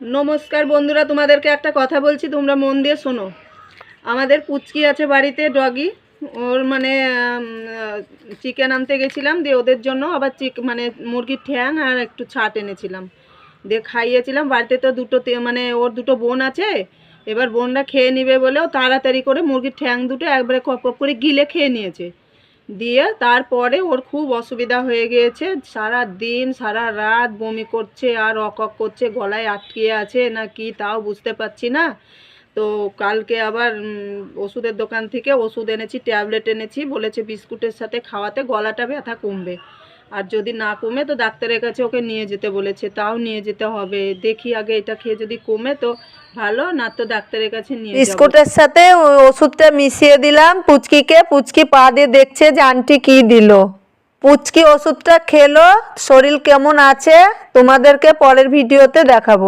নমস্কার বন্ধুরা, তোমাদেরকে একটা কথা বলছি, তোমরা মন দিয়ে শোনো। আমাদের পুচকি আছে বাড়িতে, ডগি। ওর মানে চিকেন আনতে গেছিলাম, দিয়ে ওদের জন্য আবার মানে মুরগির ঠ্যাং আর একটু ছাট এনেছিলাম, দিয়ে খাইয়েছিলাম। বাড়িতে তো মানে ওর দুটো বোন আছে। এবার বোনরা খেয়ে নিবে বলেও তাড়াতাড়ি করে মুরগির ঠ্যাং দুটো একবারে কপ কপ করে গিলে খেয়ে নিয়েছে। দিয়ে তারপরে ওর খুব অসুবিধা হয়ে গিয়েছে, সারা দিন সারা রাত বমি করছে আর অকক করছে, গলায় আটকে আছে না কি তাও বুঝতে পারছি না। তো কালকে আবার ওষুধের দোকান থেকে ওষুধ এনেছি, ট্যাবলেট এনেছি, বলেছে বিস্কুটের সাথে খাওয়াতে গলাটা ব্যথা কমবে। আর যদি না কমে তো ডাক্তারের কাছে ওকে নিয়ে যেতে বলেছে, তাও নিয়ে যেতে হবে। দেখি আগে এটা খেয়ে যদি কমে তো ভালো, না তো ডাক্তারের কাছে নিয়ে যাব। বিস্কুটের সাথে ওই ওষুধটা মিশিয়ে দিলাম পুচকিকে। পুচকি পা দিয়ে দেখছে যে আন্টি কি দিল। পুচকি ওষুধটা খেলো, শরীর কেমন আছে তোমাদেরকে পরের ভিডিওতে দেখাবো।